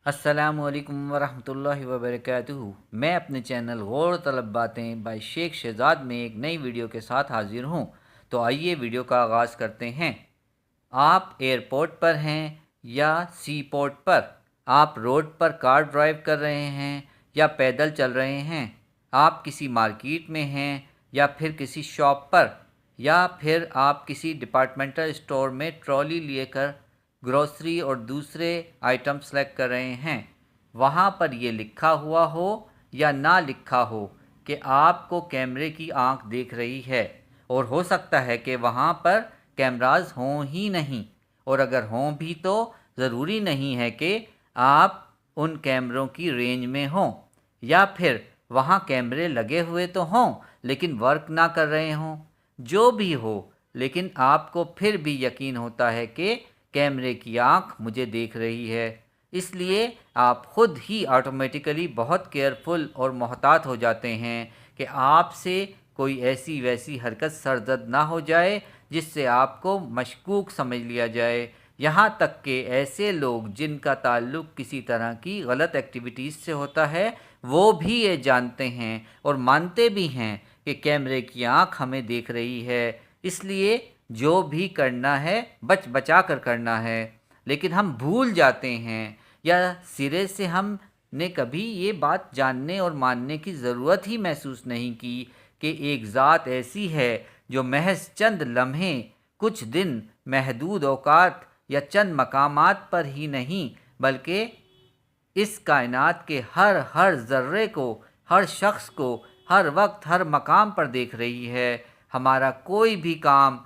अस्सलामुअलैकुम वरहमतुल्लाहि वबरकातुहू। मैं अपने चैनल गौर तलब बातें बाय शेख शहजाद में एक नई वीडियो के साथ हाजिर हूँ। तो आइए वीडियो का आगाज़ करते हैं। आप एयरपोर्ट पर हैं या सी पोर्ट पर, आप रोड पर कार ड्राइव कर रहे हैं या पैदल चल रहे हैं, आप किसी मार्केट में हैं या फिर किसी शॉप पर, या फिर आप किसी डिपार्टमेंटल स्टोर में ट्रॉली लेकर ग्रोसरी और दूसरे आइटम सेलेक्ट कर रहे हैं, वहाँ पर ये लिखा हुआ हो या ना लिखा हो कि आपको कैमरे की आंख देख रही है, और हो सकता है कि वहाँ पर कैमराज हों ही नहीं, और अगर हों भी तो ज़रूरी नहीं है कि आप उन कैमरों की रेंज में हों, या फिर वहाँ कैमरे लगे हुए तो हों लेकिन वर्क ना कर रहे हों। जो भी हो, लेकिन आपको फिर भी यकीन होता है कि कैमरे की आंख मुझे देख रही है, इसलिए आप ख़ुद ही ऑटोमेटिकली बहुत केयरफुल और मोहतात हो जाते हैं कि आपसे कोई ऐसी वैसी हरकत सरजद ना हो जाए जिससे आपको मशकूक समझ लिया जाए। यहाँ तक कि ऐसे लोग जिनका ताल्लुक़ किसी तरह की गलत एक्टिविटीज़ से होता है, वो भी ये जानते हैं और मानते भी हैं कि कैमरे की आंख हमें देख रही है, इसलिए जो भी करना है बच बचा कर करना है। लेकिन हम भूल जाते हैं, या सिरे से हमने कभी ये बात जानने और मानने की ज़रूरत ही महसूस नहीं की कि एक ज़ात ऐसी है जो महज चंद लम्हे, कुछ दिन, महदूद औकात या चंद मकामात पर ही नहीं बल्कि इस कायनात के हर ज़र्रे को, हर शख्स को, हर वक्त, हर मकाम पर देख रही है। हमारा कोई भी काम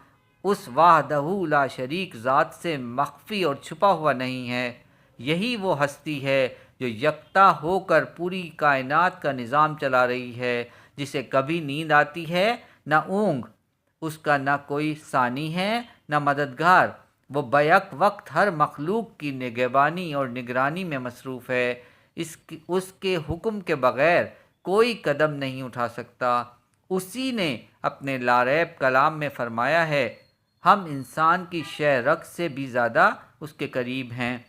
उस वाहदहू ला शरीक ज़ात से मख्फी और छुपा हुआ नहीं है। यही वो हस्ती है जो यकता होकर पूरी कायनात का निज़ाम चला रही है, जिसे कभी नींद आती है न ऊँघ, उसका न कोई सानी है न मददगार। वो बैक वक्त हर मखलूक की निगहबानी और निगरानी में मसरूफ़ है। उसके हुक्म के बग़ैर कोई कदम नहीं उठा सकता। उसी ने अपने लारैब कलाम में फ़रमाया है, हम इंसान की शय रक्स से भी ज़्यादा उसके करीब हैं।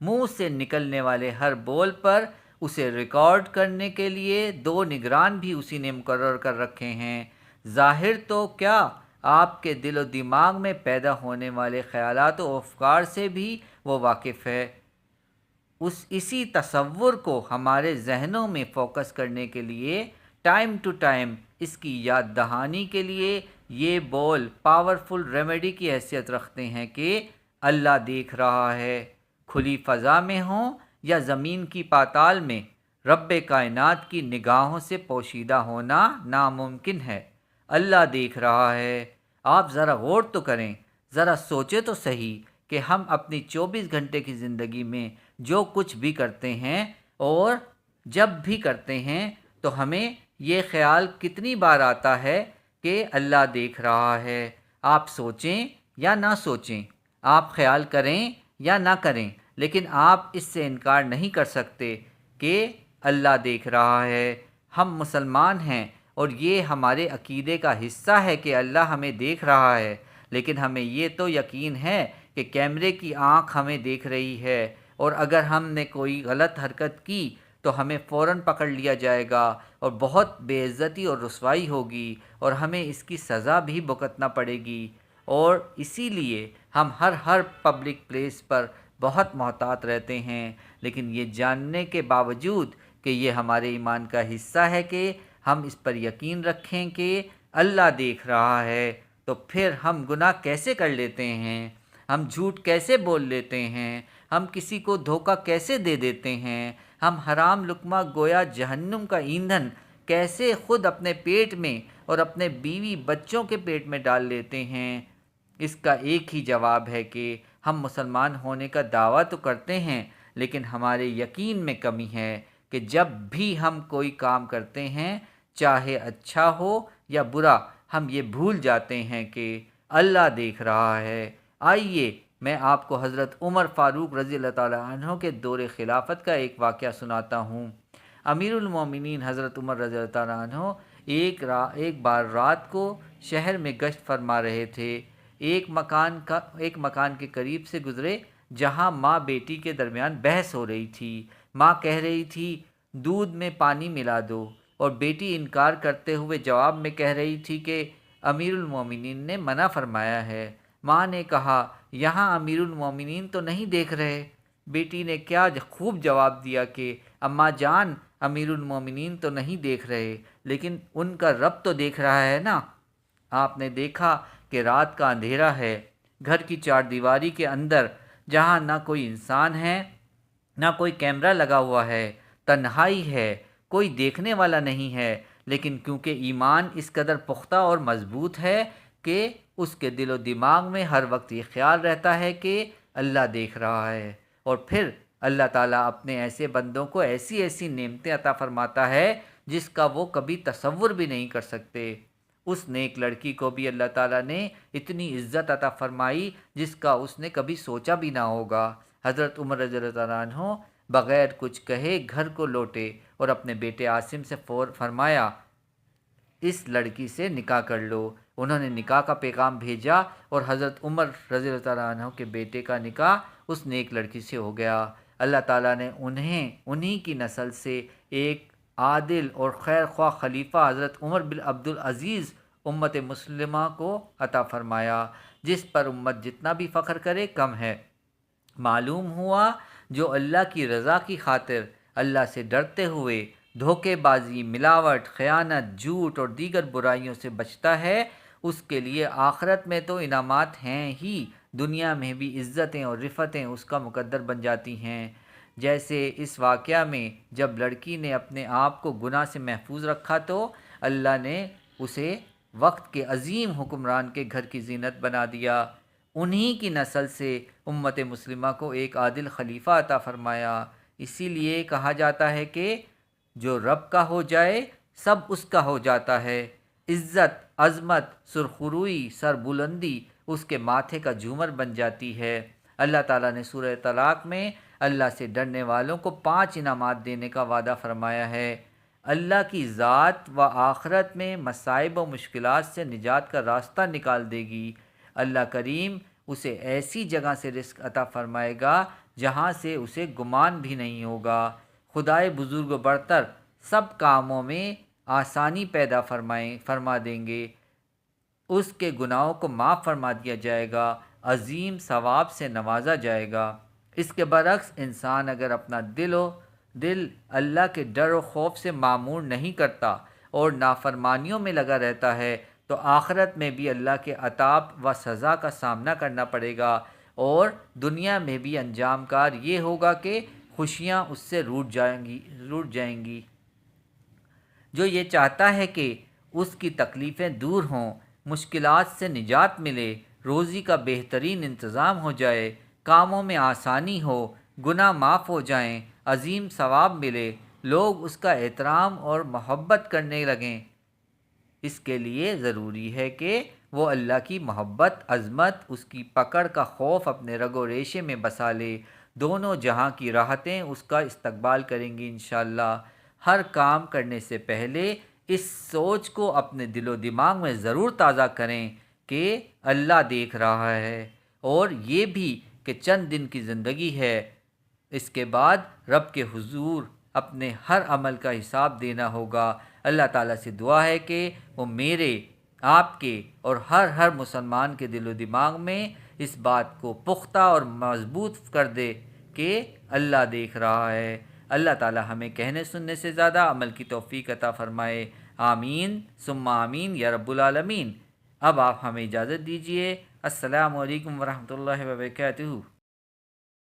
मुंह से निकलने वाले हर बोल पर उसे रिकॉर्ड करने के लिए दो निगरान भी उसी ने मुकर्रर कर रखे हैं। ज़ाहिर तो क्या, आपके दिल और दिमाग में पैदा होने वाले ख़यालात और अफ़कार से भी वो वाकिफ़ है। इसी तसव्वुर को हमारे जहनों में फ़ोकस करने के लिए, टाइम टू टाइम इसकी याद दहानी के लिए ये बोल पावरफुल रेमेडी की हैसियत रखते हैं कि अल्लाह देख रहा है। खुली फ़ज़ा में हो या ज़मीन की पाताल में, रब्बे कायनात की निगाहों से पोशीदा होना नामुमकिन है। अल्लाह देख रहा है। आप ज़रा गौर तो करें, ज़रा सोचें तो सही कि हम अपनी 24 घंटे की ज़िंदगी में जो कुछ भी करते हैं और जब भी करते हैं, तो हमें ये ख़्याल कितनी बार आता है कि अल्लाह देख रहा है। आप सोचें या ना सोचें, आप ख़्याल करें या ना करें, लेकिन आप इससे इनकार नहीं कर सकते कि अल्लाह देख रहा है। हम मुसलमान हैं और ये हमारे अकीदे का हिस्सा है कि अल्लाह हमें देख रहा है, लेकिन हमें ये तो यकीन है कि कैमरे की आंख हमें देख रही है, और अगर हमने कोई गलत हरकत की तो हमें फ़ौरन पकड़ लिया जाएगा और बहुत बेइज्जती और रुसवाई होगी, और हमें इसकी सज़ा भी भुगतना पड़ेगी। और इसीलिए हम हर पब्लिक प्लेस पर बहुत मोहतात रहते हैं, लेकिन ये जानने के बावजूद कि ये हमारे ईमान का हिस्सा है कि हम इस पर यकीन रखें कि अल्लाह देख रहा है, तो फिर हम गुनाह कैसे कर लेते हैं, हम झूठ कैसे बोल लेते हैं, हम किसी को धोखा कैसे दे देते हैं, हम हराम लुक्मा गोया जहन्नुम का ईंधन कैसे खुद अपने पेट में और अपने बीवी बच्चों के पेट में डाल लेते हैं। इसका एक ही जवाब है कि हम मुसलमान होने का दावा तो करते हैं, लेकिन हमारे यकीन में कमी है कि जब भी हम कोई काम करते हैं, चाहे अच्छा हो या बुरा, हम ये भूल जाते हैं कि अल्लाह देख रहा है। आइए मैं आपको हज़रत उमर फ़ारूक रज़ी अल्लाह ताला अन्हो के दौर खिलाफत का एक वाक़या सुनाता हूँ। अमीरुल मोमिनीन हज़रत उमर रज़ी अल्लाह ताला अन्हो एक बार रात को शहर में गश्त फरमा रहे थे। एक मकान के करीब से गुज़रे جہاں ماں بیٹی کے درمیان بحث ہو رہی تھی۔ ماں کہہ رہی تھی دودھ میں پانی ملا دو، اور بیٹی انکار کرتے ہوئے جواب میں کہہ رہی تھی کہ امیر المومنین نے منع فرمایا ہے۔ ماں نے کہا یہاں امیر المومنین تو نہیں دیکھ رہے۔ بیٹی نے کیا خوب جواب دیا کہ اماں جان، امیر المومنین تو نہیں دیکھ رہے، لیکن ان کا رب تو دیکھ رہا ہے نا۔ آپ نے دیکھا کہ رات کا اندھیرا ہے، گھر کی چار دیواری کے اندر، جہاں نہ کوئی انسان ہے، نہ کوئی کیمرہ لگا ہوا ہے، تنہائی ہے، کوئی دیکھنے والا نہیں ہے، لیکن کیونکہ ایمان اس قدر پختہ اور مضبوط ہے کہ اس کے دل و دماغ میں ہر وقت یہ خیال رہتا ہے کہ اللہ دیکھ رہا ہے، اور پھر اللہ تعالیٰ اپنے ایسے بندوں کو ایسی ایسی نعمتیں عطا فرماتا ہے جس کا وہ کبھی تصور بھی نہیں کر سکتے۔ اس نیک لڑکی کو بھی اللہ تعالیٰ نے اتنی عزت عطا فرمائی جس کا اس نے کبھی سوچا بھی نہ ہوگا۔ حضرت عمر رضی اللہ تعالیٰ عنہ بغیر کچھ کہے گھر کو لوٹے اور اپنے بیٹے عاصم سے فرمایا اس لڑکی سے نکاح کر لو۔ انہوں نے نکاح کا پیغام بھیجا اور حضرت عمر رضی اللہ تعالیٰ عنہ کے بیٹے کا نکاح اس نیک لڑکی سے ہو گیا۔ اللہ تعالیٰ نے انہی کی نسل سے ایک عادل اور خیر خواہ خلیفہ حضرت عمر بن عبد العزیز امت مسلمہ کو عطا فرمایا، جس پر امت جتنا بھی فخر کرے کم ہے۔ معلوم ہوا جو اللہ کی رضا کی خاطر اللہ سے ڈرتے ہوئے دھوکے بازی، ملاوٹ، خیانت، جھوٹ اور دیگر برائیوں سے بچتا ہے، اس کے لیے آخرت میں تو انعامات ہیں ہی، دنیا میں بھی عزتیں اور رفتیں اس کا مقدر بن جاتی ہیں۔ جیسے اس واقعہ میں جب لڑکی نے اپنے آپ کو گناہ سے محفوظ رکھا تو اللہ نے اسے وقت کے عظیم حکمران کے گھر کی زینت بنا دیا۔ انہی کی نسل سے امت مسلمہ کو ایک عادل خلیفہ عطا فرمایا۔ اسی لیے کہا جاتا ہے کہ جو رب کا ہو جائے سب اس کا ہو جاتا ہے۔ عزت، عظمت، سرخروئی، سربلندی اس کے ماتھے کا جھومر بن جاتی ہے۔ اللہ تعالیٰ نے سورہ طلاق میں اللہ سے ڈرنے والوں کو 5 انعامات دینے کا وعدہ فرمایا ہے۔ اللہ کی ذات و آخرت میں مصائب و مشکلات سے نجات کا راستہ نکال دے گی۔ اللہ کریم اسے ایسی جگہ سے رزق عطا فرمائے گا جہاں سے اسے گمان بھی نہیں ہوگا۔ خدائے بزرگ و برتر سب کاموں میں آسانی پیدا فرما دیں گے، اس کے گناہوں کو معاف فرما دیا جائے گا، عظیم ثواب سے نوازا جائے گا۔ اس کے برعکس انسان اگر اپنا دل اللہ کے ڈر و خوف سے معمور نہیں کرتا اور نافرمانیوں میں لگا رہتا ہے تو آخرت میں بھی اللہ کے عذاب و سزا کا سامنا کرنا پڑے گا، اور دنیا میں بھی انجام کار یہ ہوگا کہ خوشیاں اس سے روٹ جائیں گی۔ جو یہ چاہتا ہے کہ اس کی تکلیفیں دور ہوں، مشکلات سے نجات ملے، روزی کا بہترین انتظام ہو جائے، کاموں میں آسانی ہو، گناہ معاف ہو جائیں، عظیم ثواب ملے، لوگ اس کا احترام اور محبت کرنے لگیں، اس کے لیے ضروری ہے کہ وہ اللہ کی محبت، عظمت، اس کی پکڑ کا خوف اپنے رگ و ریشے میں بسا لے۔ دونوں جہاں کی راحتیں اس کا استقبال کریں گی انشاءاللہ۔ ہر کام کرنے سے پہلے اس سوچ کو اپنے دل و دماغ میں ضرور تازہ کریں کہ اللہ دیکھ رہا ہے، اور یہ بھی کہ چند دن کی زندگی ہے، اس کے بعد رب کے حضور اپنے ہر عمل کا حساب دینا ہوگا۔ اللہ تعالیٰ سے دعا ہے کہ وہ میرے، آپ کے اور ہر مسلمان کے دل و دماغ میں اس بات کو پختہ اور مضبوط کر دے کہ اللہ دیکھ رہا ہے۔ اللہ تعالیٰ ہمیں کہنے سننے سے زیادہ عمل کی توفیق عطا فرمائے۔ آمین ثم آمین یا رب العالمین۔ اب آپ ہمیں اجازت دیجیے۔ السلام علیکم ورحمۃ اللہ وبرکاتہ۔